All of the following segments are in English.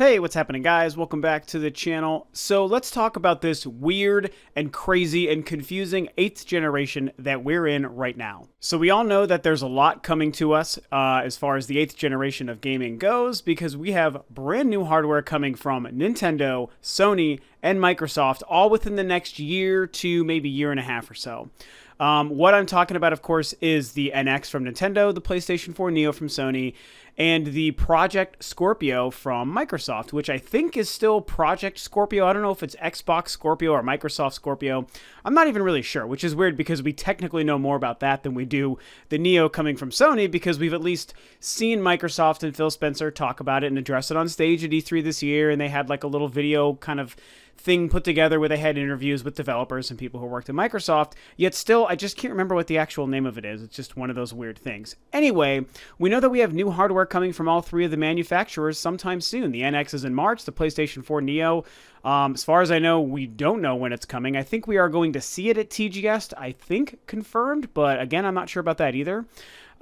Hey, what's happening, guys? Welcome back to the channel. So let's talk about this weird and crazy and confusing 8th generation that we're in right now. So we all know that there's a lot coming to us as far as the 8th generation of gaming goes, because we have brand new hardware coming from Nintendo, Sony, and Microsoft, all within the next year to maybe year and a half or so. What I'm talking about, of course, is the NX from Nintendo, the PlayStation 4 Neo from Sony, and the Project Scorpio from Microsoft, which I think is still Project Scorpio. I don't know if it's Xbox Scorpio or Microsoft Scorpio. I'm not even really sure, which is weird because we technically know more about that than we do the Neo coming from Sony, because we've at least seen Microsoft and Phil Spencer talk about it and address it on stage at E3 this year, and they had like a little video kind of thing put together where they had interviews with developers and people who worked at Microsoft, yet still, I just can't remember what the actual name of it is. It's just one of those weird things. Anyway, we know that we have new hardware coming from all three of the manufacturers sometime soon. The NX is in March, the PlayStation 4 Neo, as far as I know, we don't know when it's coming. I think we are going to see it at TGS, I think confirmed, but again, I'm not sure about that either.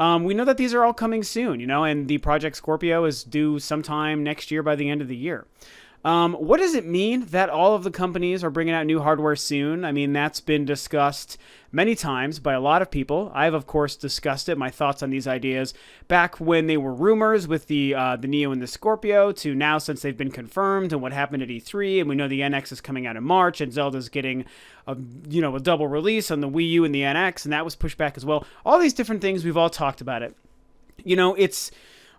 We know that these are all coming soon, and the Project Scorpio is due sometime next year by the end of the year. What does it mean that all of the companies are bringing out new hardware soon? I mean, that's been discussed many times by a lot of people. I've, of course, discussed it, my thoughts on these ideas, back when they were rumors with the Neo and the Scorpio, to now since they've been confirmed and what happened at E3, and we know the NX is coming out in March, and Zelda's getting a double release on the Wii U and the NX, and that was pushed back as well. All these different things, we've all talked about it. It's...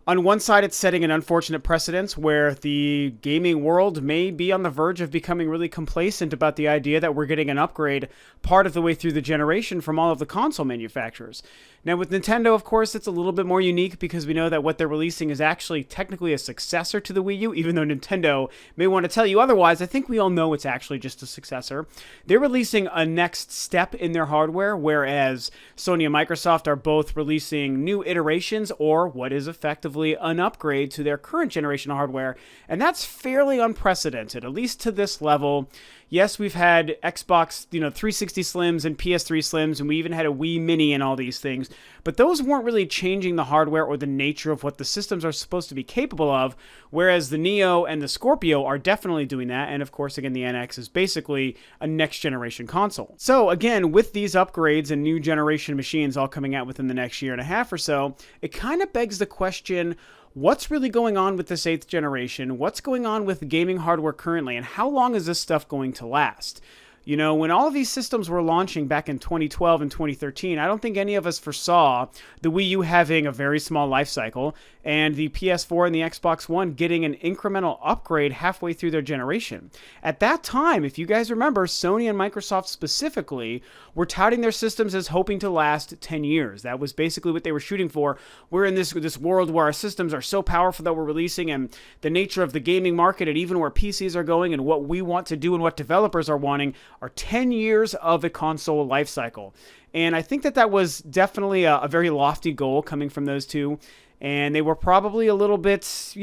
On one side, it's setting an unfortunate precedent where the gaming world may be on the verge of becoming really complacent about the idea that we're getting an upgrade part of the way through the generation from all of the console manufacturers. Now, with Nintendo, of course, it's a little bit more unique because we know that what they're releasing is actually technically a successor to the Wii U, even though Nintendo may want to tell you otherwise. I think we all know it's actually just a successor. They're releasing a next step in their hardware, whereas Sony and Microsoft are both releasing new iterations or what is effectively an upgrade to their current generation of hardware, and that's fairly unprecedented, at least to this level. Yes, we've had Xbox, 360 Slims and PS3 Slims, and we even had a Wii Mini and all these things, but those weren't really changing the hardware or the nature of what the systems are supposed to be capable of, whereas the Neo and the Scorpio are definitely doing that, and of course, again, the NX is basically a next-generation console. So, again, with these upgrades and new generation machines all coming out within the next year and a half or so, it kind of begs the question, what's really going on with this 8th generation? What's going on with gaming hardware currently? And how long is this stuff going to last? When all of these systems were launching back in 2012 and 2013, I don't think any of us foresaw the Wii U having a very small life cycle and the PS4 and the Xbox One getting an incremental upgrade halfway through their generation. At that time, if you guys remember, Sony and Microsoft specifically were touting their systems as hoping to last 10 years. That was basically what they were shooting for. We're in this world where our systems are so powerful that we're releasing, and the nature of the gaming market and even where PCs are going and what we want to do and what developers are wanting are 10 years of a console life cycle. And I think that was definitely a very lofty goal coming from those two. And they were probably a little bit,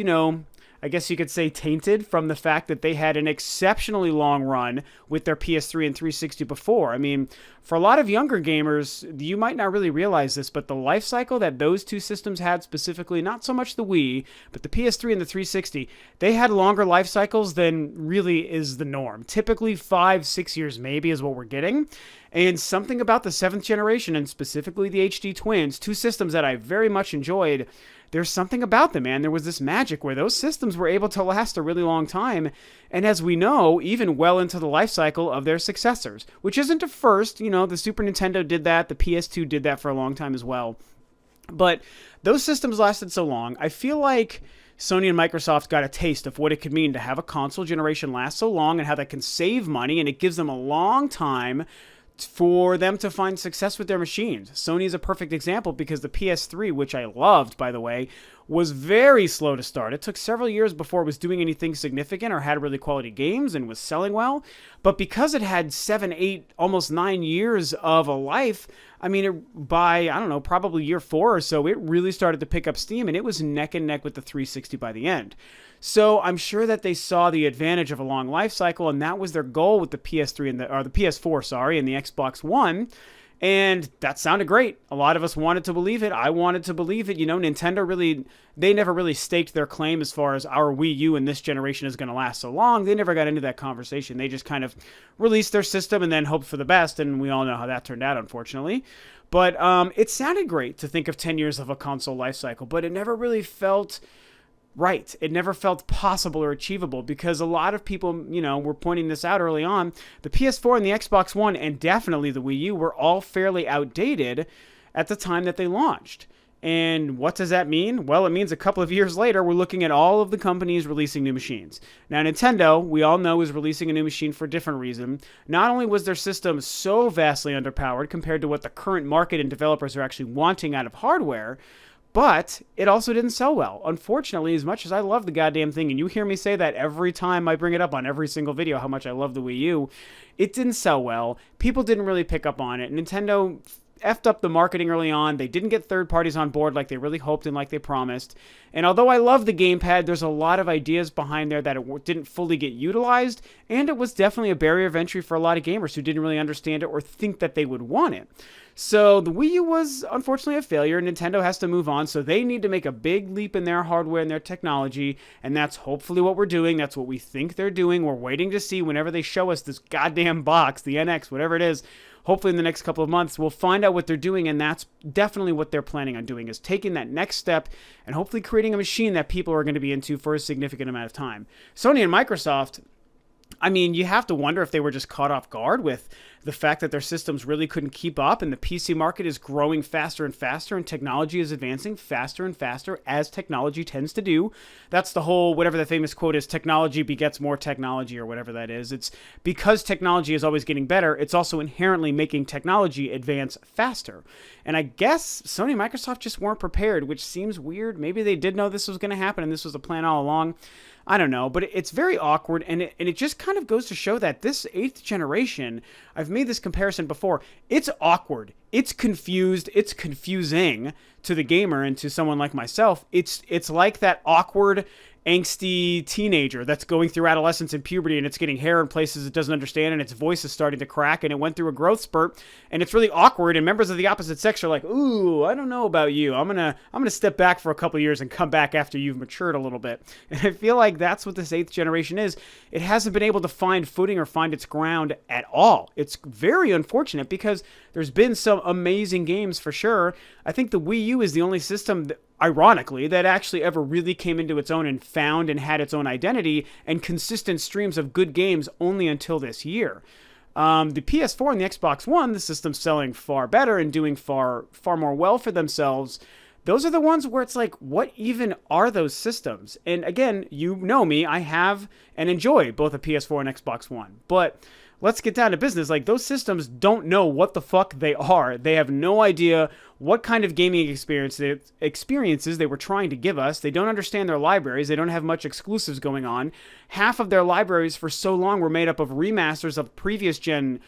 I guess you could say tainted from the fact that they had an exceptionally long run with their PS3 and 360 before. I mean, for a lot of younger gamers, you might not really realize this, but the life cycle that those two systems had specifically, not so much the Wii, but the PS3 and the 360, they had longer life cycles than really is the norm. Typically 5-6 years maybe is what we're getting. And something about the 7th generation, and specifically the HD Twins, two systems that I very much enjoyed, there's something about them, man. There was this magic where those systems were able to last a really long time, and as we know, even well into the life cycle of their successors, which isn't a first. The Super Nintendo did that, the PS2 did that for a long time as well. But those systems lasted so long, I feel like Sony and Microsoft got a taste of what it could mean to have a console generation last so long and how that can save money, and it gives them a long time for them to find success with their machines. Sony is a perfect example because the PS3, which I loved, by the way, was very slow to start. It took several years before it was doing anything significant or had really quality games and was selling well. But because it had 7, 8, almost 9 years of a life, I mean, by, I don't know, probably year 4 or so, it really started to pick up steam, and it was neck and neck with the 360 by the end. So I'm sure that they saw the advantage of a long life cycle, and that was their goal with the PS3 and the PS4, and the Xbox One. And that sounded great. A lot of us wanted to believe it. I wanted to believe it. Nintendo really, they never really staked their claim as far as our Wii U in this generation is going to last so long. They never got into that conversation. They just kind of released their system and then hoped for the best. And we all know how that turned out, unfortunately. But it sounded great to think of 10 years of a console life cycle, but it never really felt right. It never felt possible or achievable because a lot of people, were pointing this out early on. The PS4 and the Xbox One and definitely the Wii U were all fairly outdated at the time that they launched. And what does that mean? Well, it means a couple of years later, we're looking at all of the companies releasing new machines. Now, Nintendo, we all know, is releasing a new machine for a different reason. Not only was their system so vastly underpowered compared to what the current market and developers are actually wanting out of hardware, but it also didn't sell well. Unfortunately, as much as I love the goddamn thing, and you hear me say that every time I bring it up on every single video, how much I love the Wii U, it didn't sell well. People didn't really pick up on it. Nintendo effed up the marketing early on. They didn't get third parties on board like they really hoped and like they promised. And although I love the gamepad, there's a lot of ideas behind there that it didn't fully get utilized, and it was definitely a barrier of entry for a lot of gamers who didn't really understand it or think that they would want it. So the Wii U was unfortunately a failure. Nintendo has to move on, so they need to make a big leap in their hardware and their technology, and that's hopefully what we're doing. That's what we think they're doing. We're waiting to see whenever they show us this goddamn box, the NX, whatever it is. Hopefully in the next couple of months, we'll find out what they're doing, and that's definitely what they're planning on doing, is taking that next step and hopefully creating a machine that people are going to be into for a significant amount of time. Sony and Microsoft, I mean, you have to wonder if they were just caught off guard with the fact that their systems really couldn't keep up, and the PC market is growing faster and faster, and technology is advancing faster and faster, as technology tends to do. That's the whole, whatever the famous quote is, technology begets more technology, or whatever that is. It's because technology is always getting better, it's also inherently making technology advance faster. And I guess Sony and Microsoft just weren't prepared, which seems weird. Maybe they did know this was going to happen, and this was the plan all along. I don't know, but it's very awkward, and it just kind of goes to show that this 8th generation, I've made this comparison before, it's awkward, it's confused, it's confusing to the gamer and to someone like myself. It's like that awkward, angsty teenager that's going through adolescence and puberty, and it's getting hair in places it doesn't understand, and its voice is starting to crack, and it went through a growth spurt, and it's really awkward, and members of the opposite sex are like, ooh, I don't know about you. I'm gonna step back for a couple years and come back after you've matured a little bit. And I feel like that's what this 8th generation is. It hasn't been able to find footing or find its ground at all. It's very unfortunate because there's been some amazing games for sure. I think the Wii U is the only system that, ironically, that actually ever really came into its own and found and had its own identity and consistent streams of good games only until this year. The PS4 and the Xbox One, the system's selling far better and doing far more well for themselves. Those are the ones where it's like, what even are those systems? And again, you know me, I have and enjoy both a PS4 and Xbox One. But let's get down to business. Like, those systems don't know what the fuck they are. They have no idea what kind of gaming experiences they were trying to give us. They don't understand their libraries. They don't have much exclusives going on. Half of their libraries for so long were made up of remasters of previous gen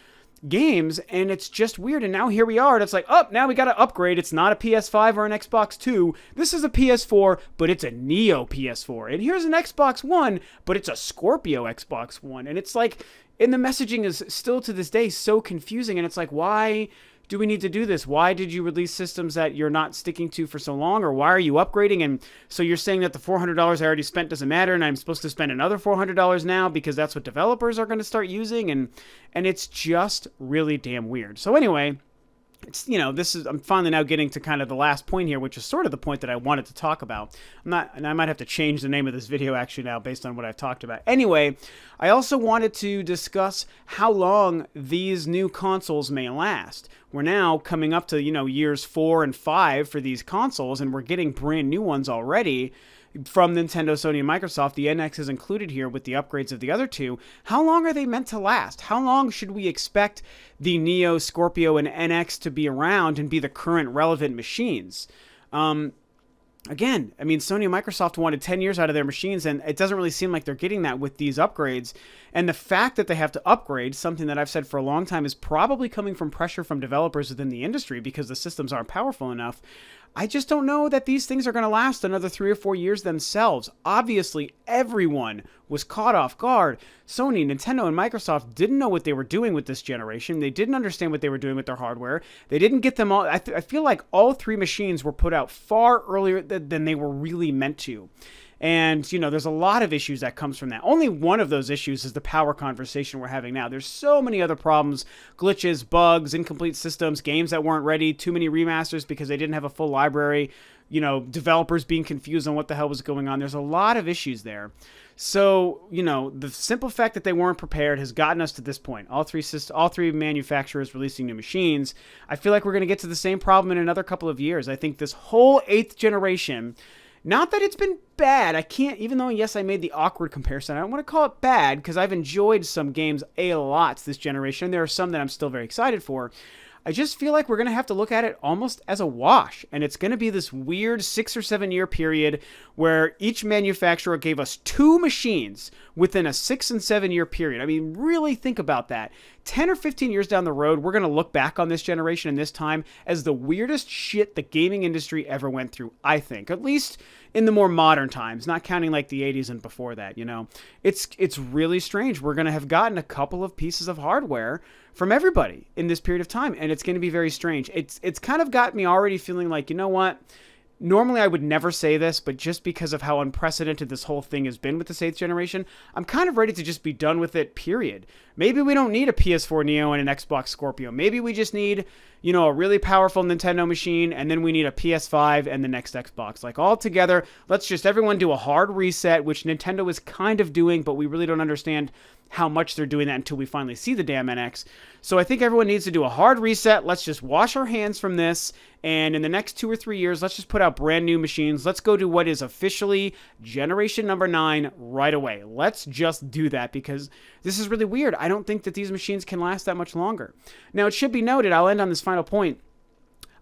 games, and it's just weird. And now here we are, and it's like, oh, now we got to upgrade. It's not a PS5 or an Xbox 2. This is a PS4, but it's a Neo PS4. And here's an Xbox One, but it's a Scorpio Xbox One. And it's like, and the messaging is still to this day so confusing, and it's like, why do we need to do this? Why did you release systems that you're not sticking to for so long? Or why are you upgrading? And so you're saying that the $400 I already spent doesn't matter, and I'm supposed to spend another $400 now because that's what developers are going to start using, and it's just really damn weird. So anyway, it's, I'm finally now getting to kind of the last point here, which is sort of the point that I wanted to talk about. And I might have to change the name of this video actually now based on what I've talked about. Anyway, I also wanted to discuss how long these new consoles may last. We're now coming up to, years 4 and 5 for these consoles, and we're getting brand new ones already from Nintendo, Sony, and Microsoft. The NX is included here with the upgrades of the other two. How long are they meant to last? How long should we expect the Neo, Scorpio, and NX to be around and be the current relevant machines? Again, I mean, Sony and Microsoft wanted 10 years out of their machines, and it doesn't really seem like they're getting that with these upgrades. And the fact that they have to upgrade, something that I've said for a long time, is probably coming from pressure from developers within the industry because the systems aren't powerful enough. I just don't know that these things are going to last another 3 or 4 years themselves. Obviously, everyone was caught off guard. Sony, Nintendo, and Microsoft didn't know what they were doing with this generation. They didn't understand what they were doing with their hardware. They didn't get them all. I feel like all 3 machines were put out far earlier than they were really meant to. And, you know, there's a lot of issues that comes from that. Only one of those issues is the power conversation we're having now. There's so many other problems, glitches, bugs, incomplete systems, games that weren't ready, too many remasters because they didn't have a full library, you know, developers being confused on what the hell was going on. There's a lot of issues there. So, you know, the simple fact that they weren't prepared has gotten us to this point. All three manufacturers releasing new machines. I feel like we're going to get to the same problem in another couple of years. I think this whole 8th generation, not that it's been bad. I can't, even though, yes, I made the awkward comparison, I don't want to call it bad because I've enjoyed some games a lot this generation. There are some that I'm still very excited for. I just feel like we're going to have to look at it almost as a wash. And it's going to be this weird 6 or 7 year period where each manufacturer gave us 2 machines within a 6 and 7 year period. I mean, really think about that. 10 or 15 years down the road, we're going to look back on this generation and this time as the weirdest shit the gaming industry ever went through, I think. At least in the more modern times, not counting like the 80s and before that, you know. It's really strange. We're going to have gotten a couple of pieces of hardware from everybody in this period of time, and it's going to be very strange. It's kind of got me already feeling like, you know what? Normally I would never say this, but just because of how unprecedented this whole thing has been with this 8th generation, I'm kind of ready to just be done with it, period. Maybe we don't need a PS4 Neo and an Xbox Scorpio. Maybe we just need, you know, a really powerful Nintendo machine, and then we need a PS5 and the next Xbox. Like, all together, let's just everyone do a hard reset, which Nintendo is kind of doing, but we really don't understand how much they're doing that until we finally see the damn NX. So I think everyone needs to do a hard reset. Let's just wash our hands from this. And in the next 2 or 3 years, let's just put out brand new machines. Let's go to what is officially generation number 9 right away. Let's just do that because this is really weird. I don't think that these machines can last that much longer. Now, it should be noted, I'll end on this final point.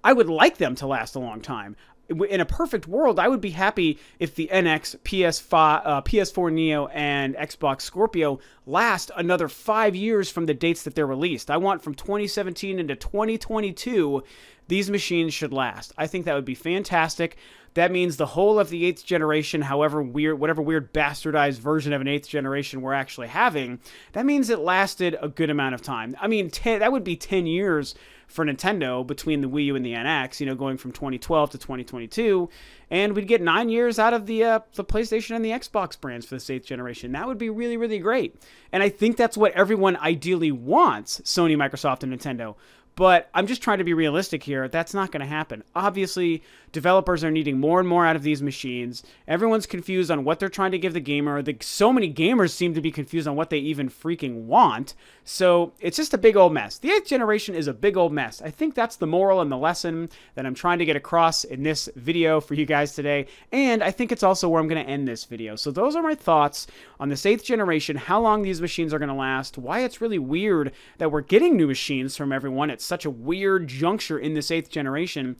I would like them to last a long time. In a perfect world, I would be happy if the NX, PS4 Neo, and Xbox Scorpio last another 5 years from the dates that they're released. I want from 2017 into 2022, these machines should last. I think that would be fantastic. That means the whole of the 8th generation, however weird, whatever weird bastardized version of an 8th generation we're actually having, that means it lasted a good amount of time. I mean, that would be 10 years for Nintendo between the Wii U and the NX, you know, going from 2012 to 2022, and we'd get 9 years out of the PlayStation and the Xbox brands for this 8th generation. That would be really, really great. And I think that's what everyone ideally wants, Sony, Microsoft, and Nintendo. But I'm just trying to be realistic here. That's not going to happen. Obviously, developers are needing more and more out of these machines. Everyone's confused on what they're trying to give the gamer. So many gamers seem to be confused on what they even freaking want. So it's just a big old mess. The 8th generation is a big old mess. I think that's the moral and the lesson that I'm trying to get across in this video for you guys today. And I think it's also where I'm going to end this video. So those are my thoughts on this 8th generation, how long these machines are going to last, why it's really weird that we're getting new machines from everyone. It's such a weird juncture in this 8th generation.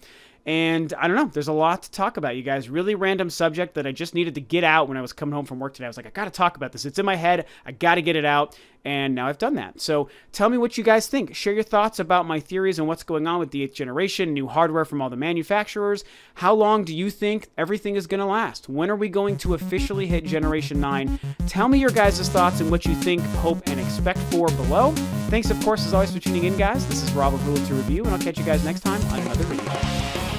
And I don't know, there's a lot to talk about, you guys. Really random subject that I just needed to get out when I was coming home from work today. I was like, I got to talk about this. It's in my head. I got to get it out. And now I've done that. So tell me what you guys think. Share your thoughts about my theories and what's going on with the 8th generation, new hardware from all the manufacturers. How long do you think everything is going to last? When are we going to officially hit Generation 9? Tell me your guys' thoughts and what you think, hope, and expect for below. Thanks, of course, as always, for tuning in, guys. This is Rob of Rule to Review, and I'll catch you guys next time on another video.